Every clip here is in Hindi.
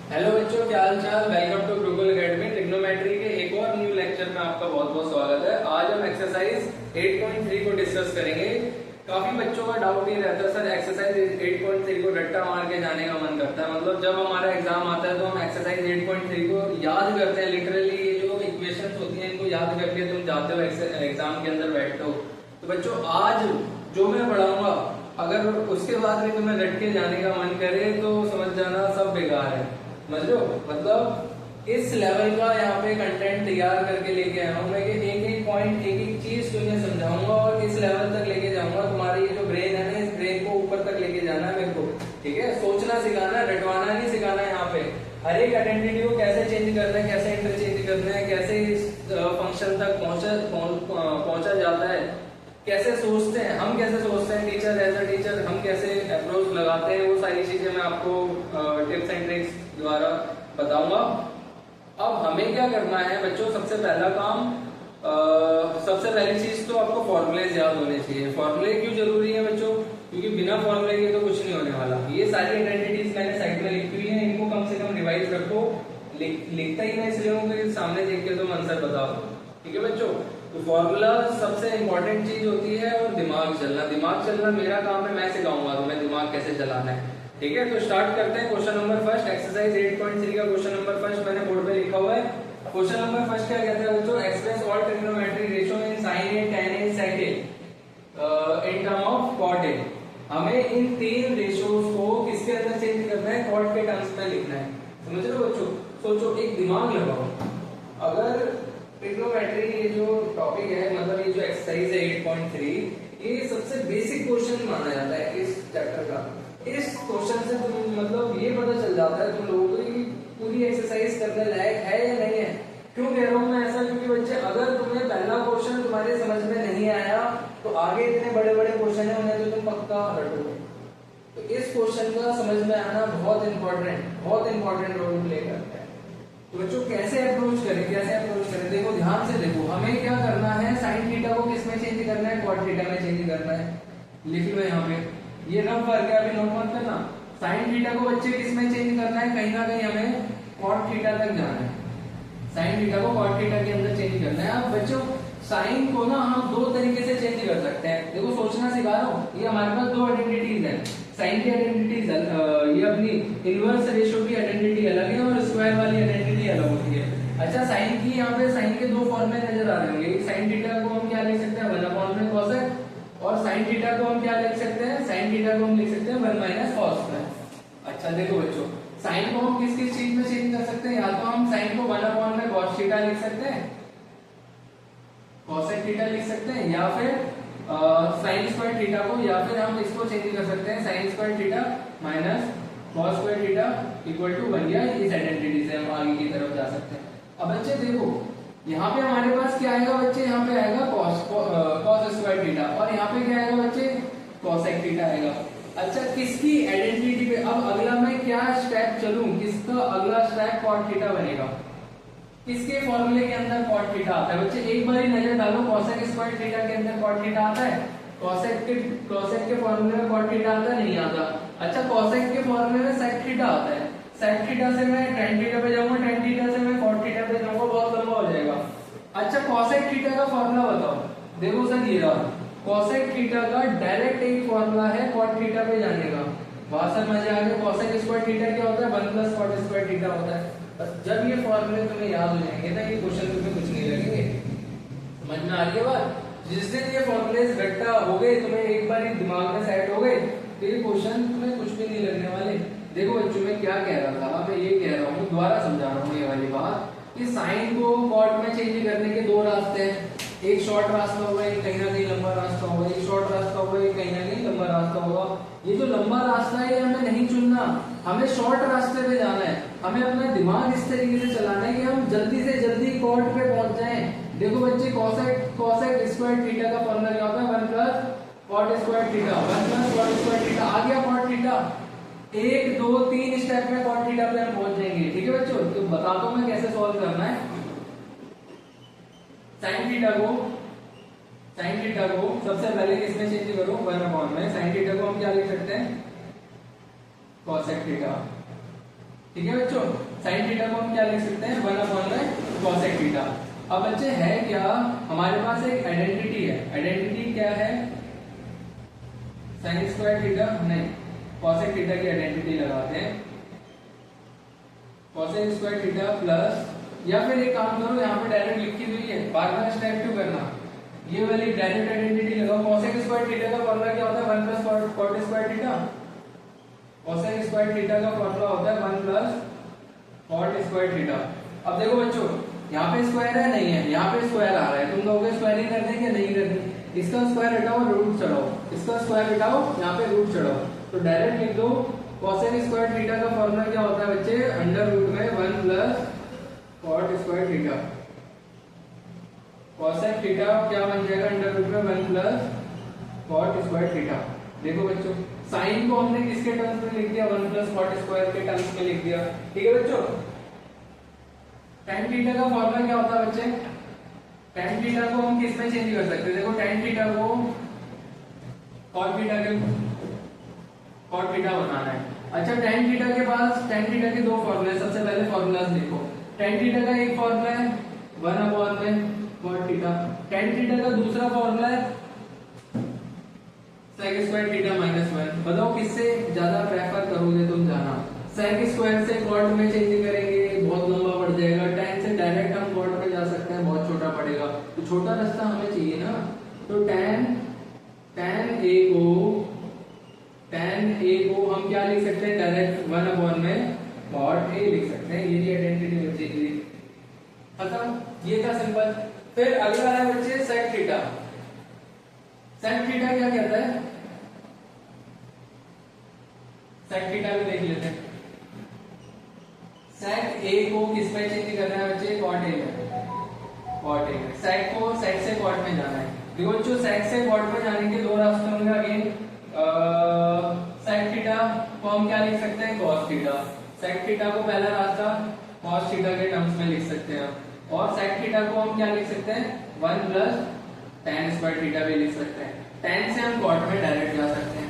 हेलो बच्चों, क्या हाल चाल। Welcome to Gurukul academy. Trigonometry के एक और न्यू लेक्चर में आपका बहुत बहुत स्वागत है। आज हम एक्सरसाइज 8.3 को डिस्कस करेंगे। काफी बच्चों का डाउट ये रहता है, सर एक्सरसाइज 8.3 को रट्टा मार के जाने का मन करता है। मतलब जब हमारा एग्जाम आता है तो हम एक्सरसाइज 8.3 को याद करते हैं। लिटरली ये जो इक्वेशंस होती हैं इनको याद करके तुम जाते हो एग्जाम के अंदर बैठते हो। तो बच्चों आज जो मैं पढ़ाऊंगा अगर उसके बाद भी तुम्हें रट के जाने का मन करे तो समझ जाना सब बेकार है। समझ लो, मतलब इस लेवल का यहाँ पे कंटेंट तैयार करके लेके आया हूँ मैं कि एक एक पॉइंट एक एक चीज तुम्हें समझाऊंगा और इस लेवल तक लेके जाऊंगा। तुम्हारी ये जो ब्रेन है ना, इस ब्रेन को ऊपर तक लेके जाना है मेरे को। ठीक है, सोचना सिखाना है, रटवाना नहीं सिखाना है। यहाँ पे हर एक आइडेंटिटी को कैसे चेंज करना है, कैसे इंटरचेंज करना है, कैसे इस फंक्शन तक पहुंचा जाता है, कैसे सोचते हैं हम, कैसे सोचते हैं टीचर एज अ टीचर, हम कैसे अप्रोच लगाते हैं, वो सारी चीजें मैं आपको टिप्स एंड ट्रिक्स द्वारा बताऊंगा। अब हमें क्या करना है बच्चों, सबसे पहला काम, सबसे पहली चीज तो आपको फॉर्मूलेज याद होने चाहिए। फॉर्मूले क्यों जरूरी है बच्चों? क्योंकि बिना फॉर्मूले के तो कुछ नहीं होने वाला। ये सारी आइडेंटिटीज मैंने साइड में लिखी हुई है, इनको कम से कम रिवाइज रखो। लिखता ही मैं इसलिए हूँ कि सामने देख के तुम आंसर बताओ। ठीक है बच्चों, तो फॉर्मूला सबसे इंपॉर्टेंट चीज होती है और दिमाग चलना मेरा काम है। मैं सिखाऊंगा तुम्हें दिमाग कैसे चलाना है। ठीक है, तो स्टार्ट करते हैं। क्वेश्चन नंबर फर्स्ट, एक्सरसाइज 8.3 का क्वेश्चन नंबर फर्स्ट मैंने बोर्ड पे लिखा हुआ है। क्वेश्चन नंबर फर्स्ट क्या कहता है बच्चों? Express all trigonometric ratio in sine A, tan A, sec A in term of cot A. हमें इन तीन रेशियोज को किसके अंदर चेंज करना है? cot के टर्म्स में लिखना है। समझ रहे हो बच्चों? सोचो, एक दिमाग लगाओ। अगर ट्रिग्नोमेट्री ये जो टॉपिक है, मतलब ये जो एक्सरसाइज है 8.3, ये सबसे बेसिक क्वेश्चन माना जाता है इस चैप्टर का। इस क्वेश्चन से तुम मतलब ये पता चल जाता है तुम लोगों को कि पूरी एक्सरसाइज करने लायक है या नहीं है। क्यों कह रहा हूँ मैं ऐसा? क्योंकि बच्चे, अगर तुम्हें पहला क्वेश्चन तुम्हारे समझ में नहीं आया तो आगे इतने बड़े बड़े क्वेश्चन है उन्हें तो तुम पक्का रटोगे। तो इस क्वेश्चन का समझ में आना बहुत इंपॉर्टेंट रोल प्ले करता है। तो बच्चों कैसे अप्रोच करें? देखो ध्यान से देखो, हमें क्या करना है? साइन थीटा को किस में चेंज करना है? कॉट थीटा में चेंज करना है। लिख लो यहाँ पे, ये रफ वर्क है, अभी नोट मत करना। साइन थीटा को बच्चे किस में चेंज करना है? कहीं ना कहीं हमें कॉट थीटा तक जाना है। साइन थीटा को कॉट थीटा के अंदर चेंज करना है। अब बच्चों साइन को ना हम दो तरीके से चेंज कर सकते हैं। देखो सोचना सिखा रहा हूँ। ये हमारे पास दो आइडेंटिटीज है, साइन की आइडेंटिटीज, ये अपनी इनवर्स रेशियो की आइडेंटिटी अलग है और स्क्वायर वाली आइडेंटिटी अलग होती है। अच्छा, साइन की यहाँ पे साइन के दो फॉर्मूले नजर आ रहे होंगे। साइन थीटा को हम क्या लिख सकते हैं? 1/में cosec, और साइन थीटा को हम क्या लिख सकते हैं? साइन थीटा को हम लिख सकते हैं 1 - cos²। अच्छा देखो बच्चों, साइन को हम किस किस चीज में चेंज कर सकते हैं? या तो हम साइन को 1/में cos थीटा लिख सकते हैं, cosec थीटा लिख सकते हैं, या फिर साइन स्क्वायर थीटा को, या फिर हम इसको चेंज कर सकते हैं sine square theta minus cos square theta equal to 1। या इस आइडेंटिटी से हम आगे की तरफ जा सकते हैं। अब बच्चे देखो, यहाँ पे हमारे पास क्या आएगा बच्चे? यहाँ पे आएगा कॉस स्क्वायर थीटा, और यहाँ पे क्या आएगा बच्चे? कॉसेक थीटा आएगा। अच्छा, किसकी आइडेंटिटी पे अब अगला मैं क्या स्टेप चलूं? किसका अगला स्टेप कॉट थीटा बनेगा? किसके फॉर्मूले के अंदर कॉट थीटा आता है? बच्चे एक बार ही नजर डालो, कॉसेक स्क्वायर थीटा के अंदर कॉट थीटा आता है? कॉसेक के फॉर्मूले में कॉट थीटा आता नहीं आता? अच्छा, कॉसेक के फॉर्मूले में सेक थीटा आता है। सेक थीटा से मैं tan थीटा पे जाऊंगा, tan थीटा से मैं cot थीटा पे जाऊंगा, बहुत लंबा हो जाएगा। अच्छा, कॉसेक थीटा का फॉर्मूला बताओ। देखो सर, ये रहा कॉसेक थीटा का डायरेक्ट एक फॉर्मूला है cot थीटा पे जाने का। बात समझ आ गया? कॉसेक स्क्वायर थीटा क्या होता है? 1 + cot स्क्वायर थीटा होता है। जब ये फॉर्मूले तुम्हें याद हो जाएंगे ना, ये क्वेश्चन तुम्हें कुछ नहीं लगेंगे। समझ में आ रही है बात? जिस दिन ये फॉर्मूलेस रट्टा हो गए, तुम्हें एक बार दिमाग में सेट हो गए, तो ये क्वेश्चन तुम्हें कुछ भी नहीं लगने वाले। देखो बच्चों, मैं क्या कह रहा था? मैं ये कह रहा हूँ, दोबारा समझा रहा हूँ ये वाली बात, कि साइन को कॉट में चेंज करने के दो रास्ते हैं। एक शॉर्ट रास्ता होगा, एक कहीं ना कहीं लंबा रास्ता होगा। एक शॉर्ट रास्ता होगा, एक कहीं ना कहीं लंबा रास्ता होगा। ये जो लंबा रास्ता है ये हमें नहीं चुनना, हमें शॉर्ट रास्ते पे जाना है। हमें अपना दिमाग इस तरीके से चलाना है कि हम जल्दी से जल्दी कॉट पे पहुंच जाएं। देखो बच्चे, कॉसेक स्क्वायर थीटा का फॉर्मूला क्या होता है? 1 + cot square theta, 1 + cot square theta. आ गया cot थीटा। 1 2 3 स्टेप में cot थीटा पे हम पहुंच जाएंगे। ठीक है बच्चों, तो बताता हूं मैं कैसे सॉल्व करना है। साइन थीटा को सबसे पहले किसमें चेंज करो? 1/में। साइन थीटा को हम क्या लिख सकते हैं? cosec theta. ठीक है बच्चों, साइन थीटा को हम क्या लिख सकते हैं, 1 में कॉसेक थीटा। अब बच्चे है क्या, हमारे पास एक आइडेंटिटी है, आइडेंटिटी क्या है, साइन स्क्वायर थीटा नहीं, कॉसेक थीटा की आइडेंटिटी लगाते हैं, कॉसेक स्क्वायर थीटा प्लस, या फिर एक काम करो यहाँ पे डायरेक्ट लिखी हुई है, बार बार स्टेप क्यों करना, ये वाली डायरेक्ट आइडेंटिटी लगाओ। कॉसेक स्क्वायर थीटा का फॉर्मूला क्या होता है, 1 plus cot square theta. Cosec square theta का फॉर्मूला होता है 1 प्लस कॉट स्क्वायर थीटा। अब देखो बच्चों, यहाँ पे स्क्वायर है नहीं है, यहाँ पे स्क्वायर आ रहा है, तुम कहोगे स्क्वायरिंग कर दें क्या, नहीं करनी, इसका स्क्वायर हटाओ रूट चढ़ाओ, इसका स्क्वायर हटाओ यहाँ पे रूट चढ़ाओ, तो डायरेक्ट लिख दो कॉसेक स्क्वायर थीटा का फॉर्मूला क्या होता है बच्चे, अंडर रूट में 1 plus cot square theta. Cosec theta क्या बन जाएगा, अंडर रूट में 1 प्लस कॉट स्क्वायर थीटा। देखो बच्चों, साइन को हमने किसके टर्म्स में लिख दिया, 1 प्लस कॉट स्क्वायर के टर्म्स में लिख दिया, ठीक है बच्चों। tan थीटा का फॉर्मूला क्या होता है बच्चे, tan थीटा को हम किस में चेंज कर सकते हैं, देखो tan थीटा को cot थीटा बनाना है। अच्छा, tan थीटा के पास tan थीटा के दो फॉर्मूले, सबसे पहले फॉर्मूलाज लिखो। tan थीटा का एक फॉर्मूला है 1 में cot थीटा, tan थीटा का दूसरा फॉर्मूला है sec स्क्वायर थीटा माइनस 1। बताओ किससे ज्यादा प्रेफर करोगे तुम जाना, sec स्क्वायर से cot में चेंज करेंगे बहुत लंबा पड़ जाएगा, tan से डायरेक्ट हम cot में जा सकते हैं बहुत छोटा पड़ेगा, तो छोटा रास्ता हमें चाहिए ना, तो tan a को हम क्या लिख सकते हैं, डायरेक्ट 1 में cot a लिख सकते हैं, ये आइडेंटिटी बच्चे की खत्म, ये था सिंपल। फिर अगला है बच्चे sec थीटा। sec थीटा क्या कहता है, sec थीटा भी देख लेते हैं। sec a को किस में चेंज करना है बच्चे, cot a में, cot a में। sec को sec से cot में जाना है, देखो जो sec से cot में जाने के दो रास्ते होंगे अगेन, sec थीटा को हम क्या लिख सकते हैं, cos थीटा। sec थीटा को पहला रास्ता cos थीटा के टर्म्स में लिख सकते हैं, और sec थीटा को हम क्या लिख सकते हैं, 1 प्लस tan स्क्वायर थीटा भी लिख सकते हैं। tan से हम cot में डायरेक्ट जा सकते हैं,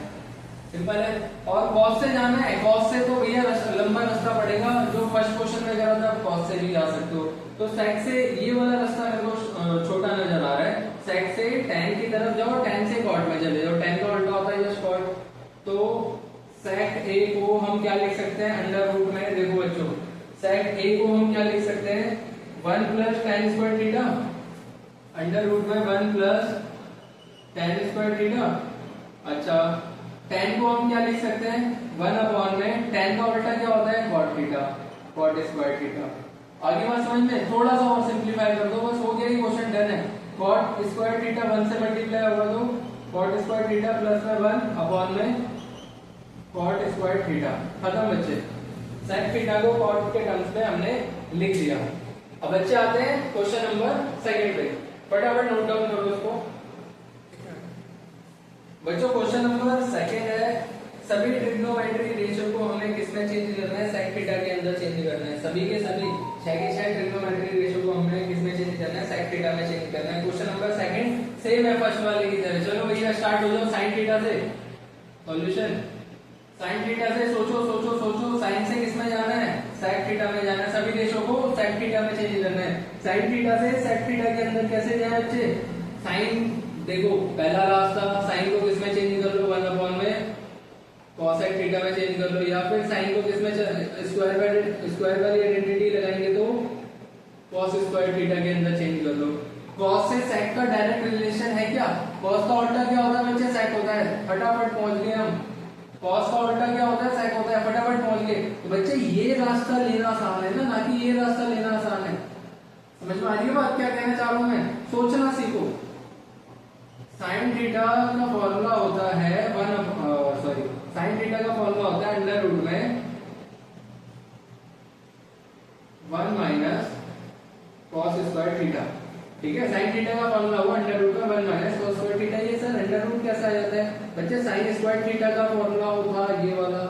सिंपल है। और cos से जाना है, cos से तो भैया लंबा रास्ता पड़ेगा, जो फर्स्ट क्वेश्चन में करा था cos से भी जा सकते हो, तो sec से ये वाला रास्ता मेरे को छोटा नजर आ रहा है, sec से tan की तरफ जाओ, tan से cot में चले जाओ, tan का उल्टा होता है जस्ट cot, तो sec a को हम क्या लिख सकते हैं, अंडर रूट में, देखो बच्चों sec a को हम क्या लिख सकते हैं, 1 plus tan square theta, under root में 1 प्लस tan स्क्वायर थीटा। अच्छा, tan को हम क्या लिख सकते हैं, 1 में tan का उल्टा क्या होता है, cot theta, cot square theta. आगे बात समझ में, थोड़ा सा और सिंपलीफाई कर दो, बस हो गया, ये क्वेश्चन डन है। cot स्क्वायर थीटा 1 से मल्टीप्लाई होगा तो cot स्क्वायर थीटा प्लस में 1 में cot स्क्वायर थीटा, खत्म बच्चे। sec थीटा को cot के टर्म्स में हमने लिख दिया। अब बच्चे आते हैं क्वेश्चन नंबर 2 पे, फटाफट नोट डाउन करो उसको बच्चों। क्वेश्चन नंबर 2 है, सभी ट्रिग्नोमेट्री रेशियो को हमें किसमें चेंज करना है, sec थीटा के अंदर चेंज करना है, सभी के सभी 6 के 6 ट्रिग्नोमेट्री रेशियो को हमें किसमें चेंज करना है, sec थीटा में चेंज करना है। क्वेश्चन नंबर 2 सेम है फर्स्ट वाले की तरह। चलो भैया स्टार्ट हो जाओ, sin थीटा से सॉल्यूशन। sin थीटा से सोचो सोचो सोचो, sin से किसमें जाना है, sec थीटा में जाना है, सभी रेशियो को sec थीटा में चेंज करना है। sin थीटा से sec थीटा के अंदर कैसे जाए बच्चे, sin देखो पहला रास्ता sin को किसमें चेंज कर लो, 1 में cosec थीटा में चेंज कर लो, या फिर sin को किसमें स्क्वायर वाली आइडेंटिटी लगाएंगे तो cos स्क्वायर थीटा के अंदर चेंज कर लो। cos से sec का डायरेक्ट रिलेशन है क्या, cos का उल्टा क्या होता है बच्चे, sec होता है, फटाफट पहुंच गए हम। cos का उल्टा क्या होता है, sec होता है, फटाफट पहुंच गए। तो बच्चे ये रास्ता लेना आसान है ना कि ये रास्ता लेना आसान है, समझ में आ रही है बात क्या कहना चाह रहा हूं मैं, सोचना सीखो। sin थीटा का फॉर्मूला होता है sin थीटा का फॉर्मूला होता है अंडर रूट में 1 माइनस cos स्क्वायर थीटा, ठीक है। sin थीटा का फॉर्मूला हुआ अंडर रूट में 1 माइनस cos स्क्वायर थीटा। ये सर अंडर रूट कैसा आ जाता है बच्चे, sin स्क्वायर थीटा का फॉर्मूला होता है ये वाला,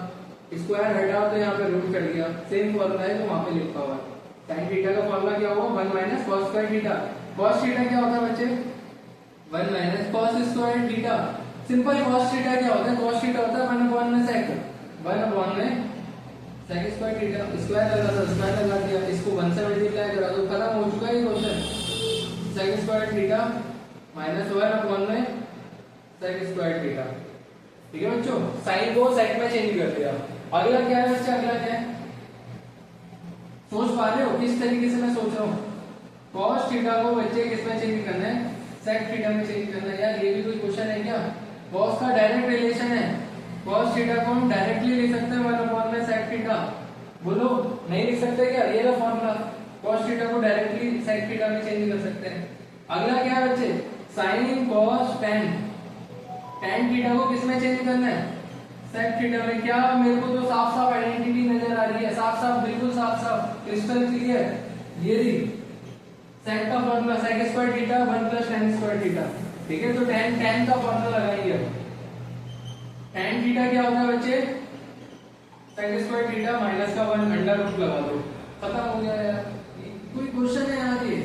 स्क्वायर हटाओ तो यहाँ पे रूट कट गया, सेम फॉर्मूला है तो वहां पे लिखा हुआ है। sin थीटा का फॉर्मूला क्या हुआ, 1 minus cos square theta. cos theta क्या होता है बच्चे, 1 minus cos square theta. Simple cos theta क्या होता है, cos थीटा होता है 1 में sec, 1 में सेक स्क्वायर थीटा, स्क्वायर लगा था स्क्वायर लगा दिया, इसको 1 से मल्टीप्लाई करा तो खत्म हो चुका है question. Sec square theta minus 1 upon में सेक स्क्वायर थीटा। ठीक है बच्चों, साइन को सेक में चेंज कर दिया। अगला क्या है बच्चा, अगला क्या है, सोच पा रहे हो किस तरीके से मैं सोच रहा हूँ। कॉस थीटा को बच्चे किस में चेंज करना है, सेक थीटा में चेंज करना है। यार ये भी कोई क्वेश्चन है क्या, कॉस का डायरेक्ट रिलेशन है, कॉस थीटा को हम डायरेक्टली लिख सकते हैं 1 अपॉन में सेक थीटा। बोलो नहीं लिख सकते क्या, ये रहा फॉर्मूला, कॉस थीटा को डायरेक्टली सेक थीटा में चेंज कर सकते हैं। अगला क्या है बच्चे, sine cos tan, tan theta को किस में चेंज करना है, सेक थीटा में। क्या मेरे को तो साफ साफ आइडेंटिटी नजर आ रही है, साफ साफ बिल्कुल साफ साफ क्रिस्टल क्लियर। ये रही सेक का formula, sec square theta 1 plus tan square theta. ठीक है, तो टेन टेन का फॉर्मूला लगाइए। टेन थीटा क्या होता है बच्चे, सेक स्क्वायर थीटा माइनस का 1 अंडर रूट लगा दो, खत्म हो गया यार। कोई क्वेश्चन है यहाँ ये,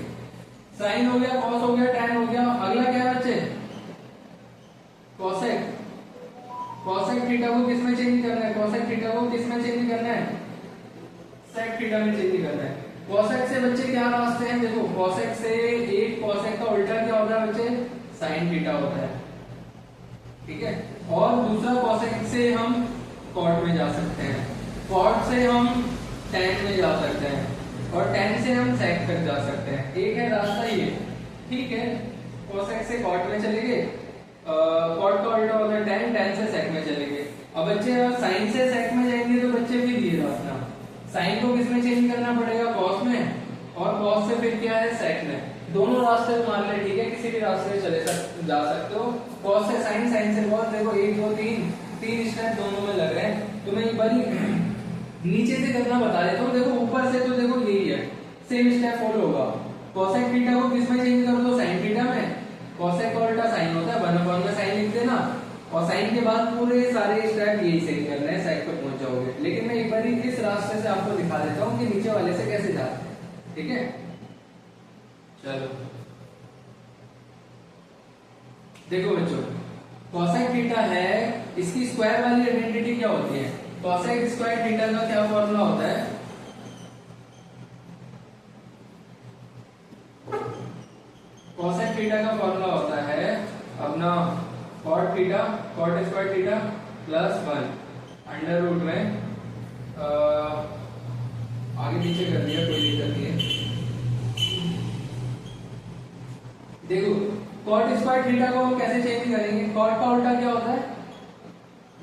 साइन हो गया, कॉस हो गया, टेन हो गया। अगला क्या है बच्चे, कॉसेक, कॉसेक थीटा को किस में चेंज करना है, कॉसेक थीटा को किस में चेंज करना है, सेक थीटा में चेंज करना है। कॉसेक से बच्चे क्या रास्ते हैं, देखो कॉसेक से एक कॉसेक का उल्टा क्या होता है बच्चे, साइन थीटा होता है। ठीक है, और दूसरा कॉसेक से हम कॉट में जा सकते हैं, कॉट से हम टेन में जा सकते हैं, और टेन से हम सेक तक जा सकते हैं। एक है रास्ता ये। ठीक है, कॉसेक से कॉट में चले गए, कॉट का उल्टा होता है टेन, टेन से सेक में चले गए। अब बच्चे साइन से सेक में जाएंगे तो बच्चे फिर ये रास्ता, साइन को किस में चेंज करना पड़ेगा, कॉस में, और कॉस से फिर क्या है, सेक में। दोनों रास्ते मान ले, ठीक है, किसी भी रास्ते से जा सकते हो। कॉस से साइन, साइन से कॉस, देखो 1 2 3 तीन स्टेप दोनों में लग रहे हैं। तो मैं एक बार नीचे से करना बता देता हूँ। देखो ऊपर से तो देखो यही है, सेम स्टेप फॉलो होगा। कॉसेक थीटा को किस में चेंज करो तो साइन थीटा में, कॉसेक का उल्टा साइन होता है 1 अपॉन में साइन लिख देना, और साइन के बाद पूरे सारे स्टेप यही सही करना है, सेक पे पहुंच जाओगे। लेकिन मैं एक बार इस रास्ते से आपको दिखा देता हूँ कि नीचे वाले से कैसे जाते हैं। ठीक है, चलो देखो बच्चों, कॉसेक थीटा है, इसकी स्क्वायर वाली आइडेंटिटी क्या होती है, कॉसेक स्क्वायर थीटा का क्या फॉर्मूला होता है, कॉसेक थीटा का फॉर्मूला होता है अपना cot theta, cot square theta plus 1 under root में आगे पीछे कर दिया, कोई दिक्कत नहीं है। देखो कॉट स्क्वायर थीटा को कैसे चेंज करेंगे, कॉट का उल्टा क्या होता है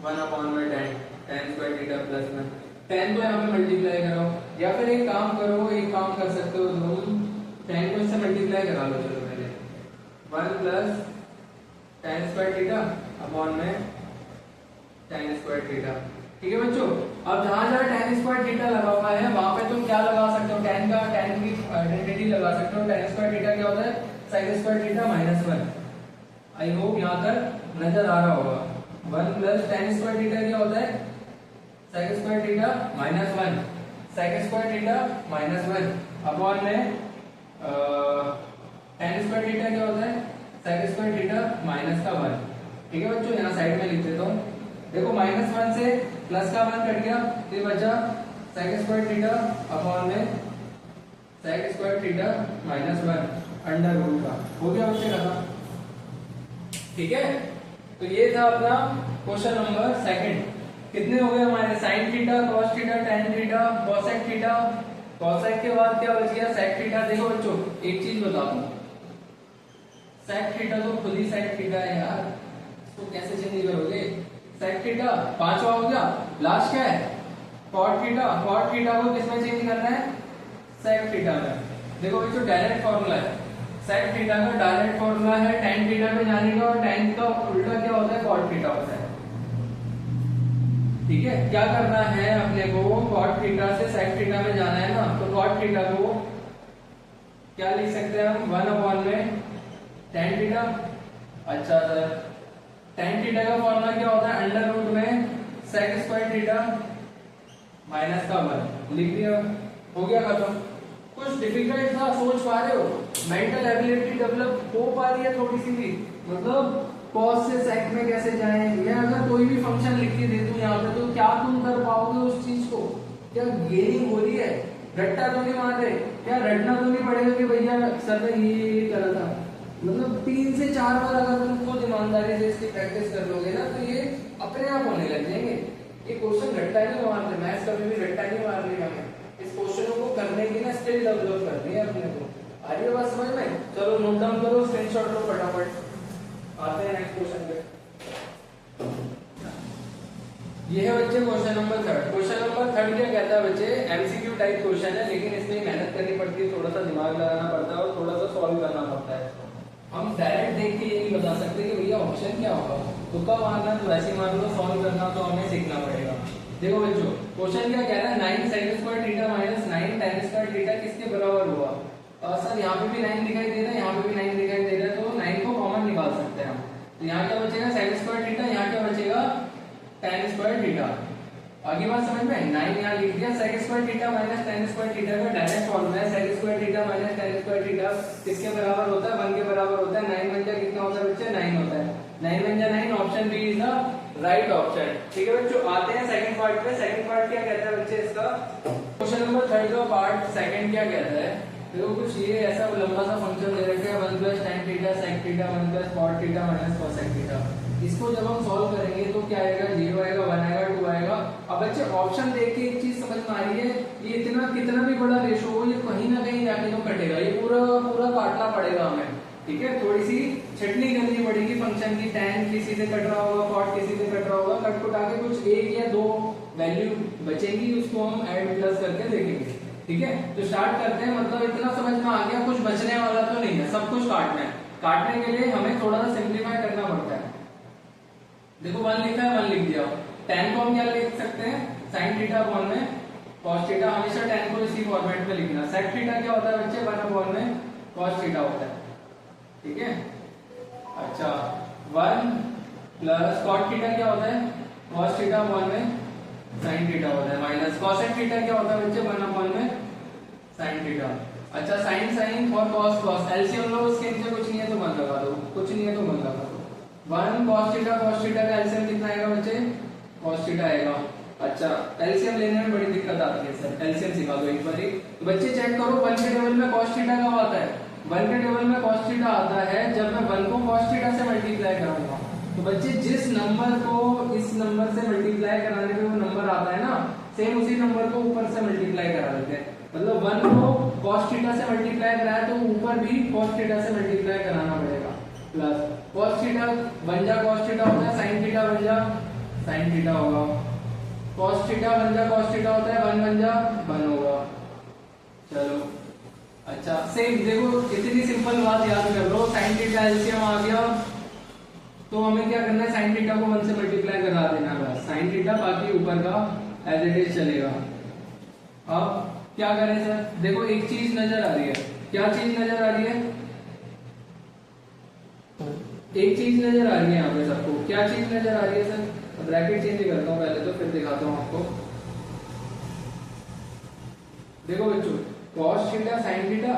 1 अपॉन में ten, ten square theta plus 1, ten को यहाँ पे मल्टीप्लाई करो, या फिर एक काम करो, एक काम कर सकते हो तुम, टेन को इससे मल्टीप्लाई करा लो। चलो पहले 1 plus tan square theta upon में टेन स्क्वायर थीटा। ठीक है बच्चों, अब जहां जहां टेन स्क्वायर थीटा लगा हुआ है वहां पे तुम क्या लगा सकते हो, टेन का, टेन की आइडेंटिटी लगा सकते हो। टेन स्क्वायर थीटा क्या होता है, sec square theta minus 1। I hope यहाँ तक नजर आ रहा होगा। 1 प्लस टेन स्क्वायर थीटा क्या होता है, sec square theta minus 1, sec square theta minus 1 upon में टेन स्क्वायर थीटा क्या होता है, सेक स्क्वायर थीटा माइनस का 1। ठीक है बच्चों, यहाँ साइड में लिख देता हूँ। देखो माइनस 1 से प्लस का 1 कट गया, ये बचा सेक स्क्वायर थीटा अपॉन में sec square theta minus 1 under root का। हो गया बच्चे खत्म। ठीक है, तो ये था अपना क्वेश्चन नंबर सेकंड। कितने हो गए हमारे, sign theta, cos theta, tan theta, cosec theta, cosec के बाद क्या बच गया, सेक थीटा। देखो बच्चों एक चीज बता दूं, सेक थीटा तो खुद ही सेक थीटा है यार, इसको कैसे चेंज करोगे। सेक थीटा पांचवा हो गया, लास्ट क्या है कॉट थीटा, कॉट थीटा को किसमें चेंज करना है, सेक थीटा में। देखो बच्चों डायरेक्ट फॉर्मूला है, सेक थीटा का डायरेक्ट फॉर्मूला है टेन थीटा में जाने का, और टेन का उल्टा क्या होता है, कॉट थीटा होता है। ठीक है, क्या करना है अपने को, कॉट थीटा से सेक थीटा में जाना है ना, तो कॉट थीटा को क्या लिख सकते हैं हम, 1 अपॉन में टेन थीटा। अच्छा सर, टेन थीटा का फॉर्मूला क्या होता है, अंडर रूट में सेक स्क्वायर थीटा माइनस का 1 लिख दिया, हो गया खत्म। कुछ डिफिकल्ट था, सोच पा रहे हो, मेंटल एबिलिटी डेवलप हो पा रही है थोड़ी सी भी, मतलब कॉस से सेक में कैसे जाएं। मैं अगर कोई भी फंक्शन लिख के दे दूं यहाँ पे, तो क्या तुम कर पाओगे उस चीज को, क्या गेनिंग हो रही है, रट्टा तो नहीं मार रहे, क्या रटना तो नहीं पड़ेगा कि भैया सर ने ये करा था। मतलब 3 से 4 बार अगर तुम खुद ईमानदारी से इसकी प्रैक्टिस कर लोगे ना तो ये अपने आप होने लग जाएंगे। ये क्वेश्चन रट्टा नहीं मार रहे, मैथ्स कभी भी रट्टा नहीं मार रही हमें, इस क्वेश्चनों को करने की ना स्किल डेवलप करनी है अपने को। आ रही है बात समझ में? चलो नोट डाउन करो, स्क्रीनशॉट लो फटाफट, आते हैं नेक्स्ट क्वेश्चन पे। ये है बच्चे क्वेश्चन नंबर 3। क्वेश्चन नंबर 3 क्या कहता है बच्चे? एमसीक्यू टाइप क्वेश्चन है, लेकिन इसमें मेहनत करनी पड़ती है, थोड़ा सा दिमाग लगाना पड़ता है और थोड़ा सा सॉल्व करना पड़ता है। हम डायरेक्ट देख के ये नहीं बता सकते कि भैया ऑप्शन क्या होगा, तुक्का मारना तो वैसे मान लो, सॉल्व करना तो हमें सीखना पड़ेगा। देखो बच्चों क्वेश्चन क्या कह रहा है, 9 sin square theta minus 9 tan square theta किसके बराबर हुआ? सर यहाँ पे भी 9 दिखाई दे रहा है, यहाँ पे भी 9 दिखाई दे रहा है, तो 9 को कॉमन निकाल सकते हैं हम। तो यहाँ क्या बचेगा? sin स्क्वायर थीटा, यहाँ क्या बचेगा? tan square theta. आगे बात समझ में? 9 यहाँ लिख दिया, sec square theta minus tan square theta का डायरेक्ट फॉर्मूला है। sec square theta minus tan square theta किसके बराबर होता है? 1 के बराबर होता है। 9 बन जा कितना होता है बच्चे? 9 होता है। 9 बन जा 9, option B is the right option. ठीक है बच्चों, आते हैं सेकंड पार्ट पे। सेकंड पार्ट क्या कहता है बच्चे इसका? क्वेश्चन नंबर 3 का पार्ट सेकंड क्या कहता है? देखो कुछ ये ऐसा लंबा सा फंक्शन दे रखा है, 1 + tan theta sec theta 1 + cot theta minus cosec theta. इसको जब हम सॉल्व करेंगे तो क्या आएगा? 0 आएगा, 1 आएगा, 2 आएगा। अब बच्चे ऑप्शन देख के एक चीज समझ में आ रही है, ये इतना कितना भी बड़ा रेशो हो, ये कहीं ना कहीं जाके तो कटेगा, ये पूरा पूरा काटना पड़ेगा हमें। ठीक है, थोड़ी सी छटनी करनी पड़ेगी फंक्शन की। tan किसी से कट रहा होगा, cot किसी से कट रहा होगा, कट कुटा के कुछ 1 या 2 वैल्यू बचेगी, उसको हम ऐड प्लस करके देखेंगे। ठीक है, तो स्टार्ट करते हैं। मतलब इतना समझ में आ गया, कुछ बचने वाला तो नहीं है, सब कुछ काटना है। काटने के लिए हमें थोड़ा सा सिंप्लीफाई करना पड़ता है। देखो 1 लिखा है, 1 लिख दिया। tan को हम क्या लिख सकते हैं? sin थीटा अपॉन में cos थीटा। हमेशा tan को इसी फॉर्मेट में लिखना। sec थीटा क्या होता है बच्चे? 1 अपॉन में cos थीटा होता है। ठीक है, अच्छा 1 प्लस cot थीटा क्या होता है? cos थीटा अपॉन में sin थीटा होता है, माइनस cosec थीटा क्या होता है बच्चे? 1 अपॉन में sin थीटा। अच्छा sin sin और cos cos, एलसीएम लो, उसके नीचे कुछ नहीं है तो 1 लगा दो, कुछ नहीं है तो 1 लगा दो। 1 cos थीटा का एलसीएम कितना आएगा बच्चे? cos थीटा आएगा। अच्छा एलसीएम लेने में बड़ी दिक्कत आती है सर, एलसीएम सिखा दो एक बार। तो बच्चे चेक करो 1 के टेबल में cos थीटा कब आता है? 1 के टेबल में cos थीटा आता है जब मैं 1 को cos थीटा से मल्टीप्लाई कराऊंगा। तो बच्चे जिस नंबर को इस नंबर से मल्टीप्लाई कराने पे वो नंबर आता है ना, सेम उसी नंबर को ऊपर से मल्टीप्लाई करा देते हैं। मतलब 1 को cos थीटा से मल्टीप्लाई कराया तो ऊपर भी cos थीटा से मल्टीप्लाई कराना पड़ेगा। प्लस cos थीटा बन जा cos थीटा होता है, sin थीटा बन जा sin थीटा होगा, cos थीटा बन जा cos थीटा होता है, 1 बन जा 1 होगा। चलो अच्छा सेम देखो, इतनी सिंपल बात याद कर लो। sin थीटा एलसीएम आ गया तो हमें क्या करना है? sin थीटा को 1 से मल्टीप्लाई करा देना है बस, sin थीटा, बाकी ऊपर का एज इट इज चलेगा। अब क्या करें सर? देखो एक चीज नजर आ रही है, क्या चीज नजर आ रही है? एक चीज नजर आ रही है यहाँ पे सबको, क्या चीज नजर आ रही है सर? ब्रैकेट चेंज करता हूँ पहले तो, फिर दिखाता हूँ आपको। देखो बच्चों cos थीटा sin थीटा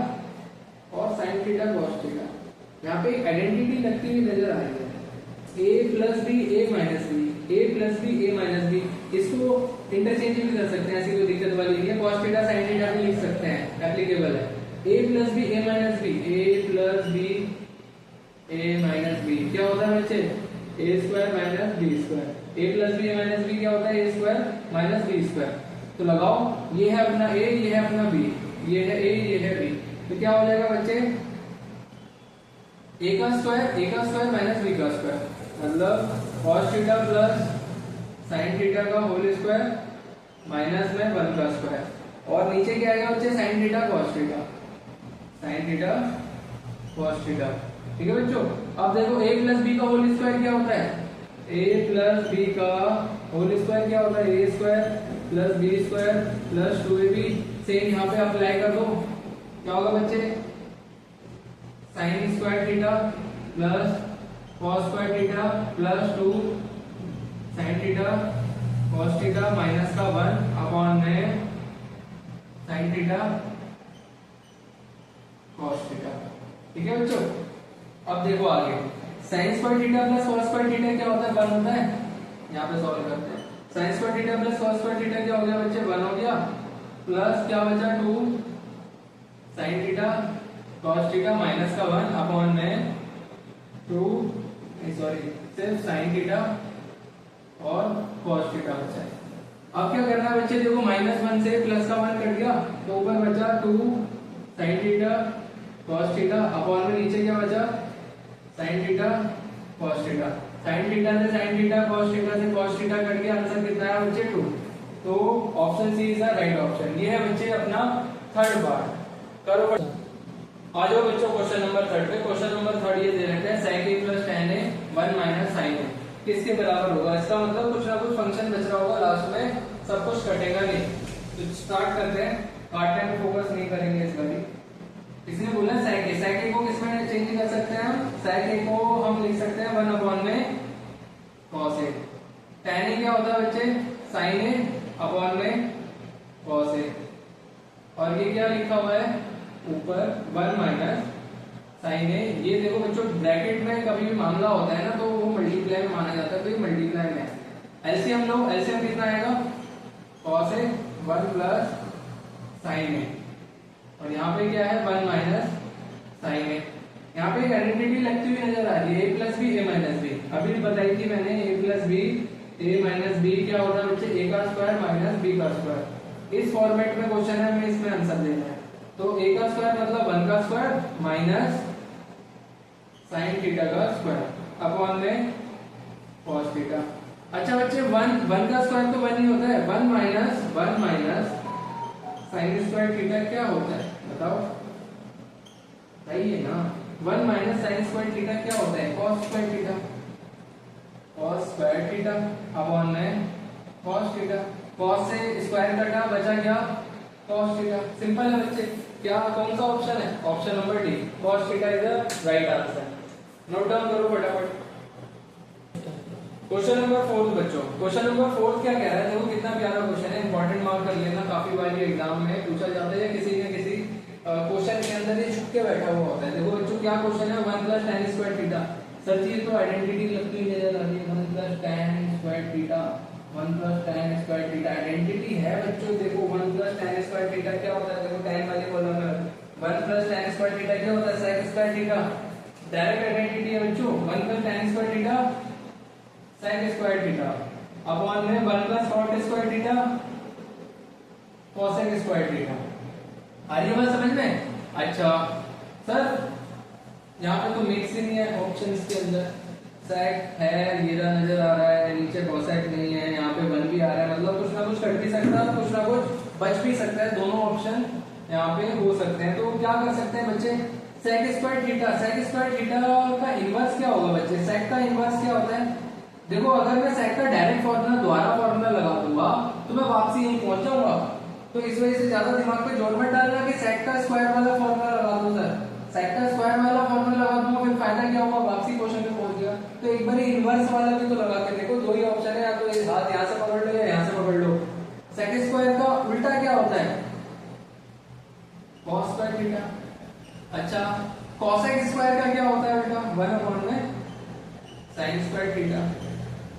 और sin थीटा cos थीटा, यहाँ पे आइडेंटिटी लगती हुई नजर आ रही है। a plus B a minus B, a plus B a minus B, इसको इंटरचेंज भी कर सकते हैं, ऐसी कोई दिक्कत वाली नहीं है। cos थीटा sin थीटा भी लिख सकते हैं, एप्लीकेबल है। a plus B a minus B, a plus B a minus B क्या होता है बच्चे? a square minus B square. a plus B a minus B क्या होता है? a square minus B square. तो लगाओ, ये है अपना a, ये है अपना b, ये है a, ये है b, तो क्या हो जाएगा बच्चे? a का स्क्वायर माइनस b का स्क्वायर, मतलब cos theta plus sin theta का होल स्क्वायर माइनस में 1 का स्क्वायर, और नीचे क्या आएगा बच्चे? sin theta cos theta, sin theta cos theta. ठीक है बच्चों, अब देखो a प्लस बी का होल स्क्वायर क्या होता है? a प्लस बी का होल स्क्वायर क्या होता है? a square plus B square plus 2ab। Same यहाँ पे अप्लाई कर दो, क्या होगा बच्चे? sin square theta plus cos square theta plus 2 sin theta cos theta minus का 1 अपॉन में sin थीटा cos थीटा। ठीक है बच्चों, अब देखो आगे sin square theta plus cos square theta क्या होता है? 1 होता है। यहाँ पे सॉल्व करते हैं। Sine square theta plus cos square theta क्या हो गया बच्चे, 1 हो गया, प्लस क्या बचा 2 sine theta cos theta minus का 1 अपॉन में 2 सॉरी सिर्फ साइन थीटा और कॉस थीटा बचा है। अब क्या करना है बच्चे, देखो -1 से प्लस का 1 कट गया तो ऊपर बचा 2 sine theta cos theta upon में नीचे क्या बचा sine theta cos theta. Sine theta से साइन थीटा कॉस थीटा से कॉस थीटा कट गया, आंसर कितना है बच्चे 2। तो option C is the right option. ये है बच्चे अपना थर्ड पार्ट। करो आ जाओ बच्चों क्वेश्चन नंबर 3 पे। क्वेश्चन नंबर 3 ये दे रखा है sec a + tan a 1 - sin a किसके बराबर होगा। इसका मतलब कुछ ना कुछ फंक्शन बच रहा होगा, लास्ट में सब कुछ कटेगा नहीं। तो स्टार्ट करते हैं, काटने में फोकस नहीं करेंगे इस बारी। इसने बोला sec a को किसमें चेंज कर सकते हैं हम, sec a को हम लिख सकते हैं 1 अपॉन में cos a। tan a क्या होता है बच्चे, sin a अपॉन में cos a। और ये क्या लिखा हुआ है ऊपर 1 माइनस साइन ए। ये देखो बच्चों ब्रैकेट में कभी भी मामला होता है ना तो वो मल्टीप्लाई में माना जाता है, तो ये मल्टीप्लाई में है। एलसीएम लो, एलसीएम कितना आएगा cos ए 1 प्लस साइन ए, और यहाँ पे क्या है 1 माइनस साइन ए। यहाँ पे एक आइडेंटिटी लगती हुई नजर आ रही है, a plus B a minus B. अभी बताई थी मैंने a plus B a minus B क्या होता है बच्चे, a का स्क्वायर माइनस b का स्क्वायर। इस फॉर्मेट में क्वेश्चन है, हमें इसमें आंसर देना है। तो a का स्क्वायर मतलब 1 का स्क्वायर माइनस साइन थीटा का स्क्वायर अपॉन में cos थीटा। अच्छा बच्चे 1 का स्क्वायर तो 1 ही होता है, 1 माइनस साइन स्क्वायर थीटा क्या होता है बताओ, सही है ना। 1 माइनस साइन स्क्वायर थीटा क्या होता है, cos square theta, cos square theta upon में cos थीटा। cos से स्क्वायर कटा बचा क्या cos थीटा। सिंपल है बच्चे। क्या कौन सा ऑप्शन है, option number D, cos theta is the right answer. Note down करो फटाफट। क्वेश्चन नंबर 4 बच्चों, क्वेश्चन नंबर 4 क्या कह रहा है, देखो कितना प्यारा क्वेश्चन है, इंपॉर्टेंट मार्क कर लेना। काफी बार ये एग्जाम में पूछा जाता है, किसी न किसी क्वेश्चन के अंदर ये छुप के बैठा हुआ होता है। देखो बच्चों क्या क्वेश्चन है, 1 + tan स्क्वायर थीटा। सर जी तो आइडेंटिटी लगती हुई नजर आ रही है, 1 + tan square theta, 1 + tan square theta identity है बच्चों। देखो 1 + tan स्क्वायर थीटा क्या होता है, देखो tan वाले कॉलम में 1 + tan स्क्वायर थीटा क्या होता है, sec square theta. Direct identity है बच्चों, 1 + tan square theta sec square theta upon में 1 + cot square theta cosec square theta. आ रही है बात समझ में। अच्छा सर यहाँ पे तो मिक्स ही नहीं है ऑप्शंस के अंदर, sec है ये नजर आ रहा है, नीचे cosec नहीं है, यहाँ पे 1 भी आ रहा है, मतलब कुछ ना कुछ कट भी सकता है, कुछ ना कुछ बच भी सकता है। दोनों ऑप्शन यहाँ पे हो सकते हैं। तो क्या कर सकते हैं बच्चे, sec square theta, sec square theta का इनवर्स क्या होगा बच्चे, sec का इनवर्स क्या होता है। देखो अगर मैं sec का डायरेक्ट फॉर्मूला दोबारा फॉर्मूला लगा दूंगा तो मैं वापसी यहीं पहुंच जाऊंगा। तो इस वजह से ज्यादा दिमाग पे जोर मत डालना कि sec का स्क्वायर वाला फॉर्मूला लगा दो सर, sec का स्क्वायर वाला फॉर्मूला लगा दूंगा फिर फायदा क्या होगा, वापसी क्वेश्चन पे पहुंच गया। तो एक बार इनवर्स वाला भी तो लगा के देखो, दो ही ऑप्शन है, या तो ये हाथ यहाँ से पकड़ लो या यहाँ से पकड़ लो। sec स्क्वायर का उल्टा क्या होता है, cos स्क्वायर थीटा। अच्छा cosec स्क्वायर का क्या होता है बेटा, 1 अपॉन में sin स्क्वायर थीटा।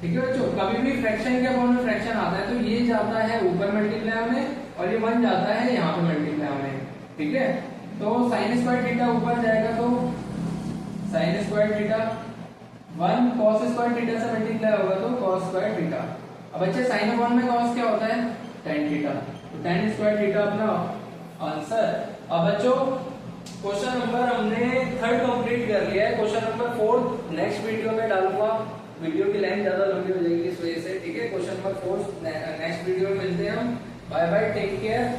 ठीक है बच्चों, कभी भी फ्रैक्शन के फॉर्म में फ्रैक्शन आता है तो ये जाता है ऊपर मल्टीप्लाई होने और ये 1 जाता है यहाँ पे मल्टीप्लाई होने। ठीक है, तो sin स्क्वायर थीटा ऊपर जाएगा तो sin square theta, 1 cos square theta से मल्टीप्लाई होगा तो cos स्क्वायर थीटा। अब बच्चे sin अपॉन में cos क्या होता है, tan थीटा, तो tan स्क्वायर थीटा अपना आंसर। अब बच्चों क्वेश्चन नंबर हमने 3 कंप्लीट कर लिया है। क्वेश्चन नंबर 4 नेक्स्ट वीडियो में डालूंगा, वीडियो की लेंथ ज्यादा लंबी हो जाएगी इस वजह से। ठीक है, क्वेश्चन नंबर 4 नेक्स्ट वीडियो में मिलते हैं हम। Bye bye, take care.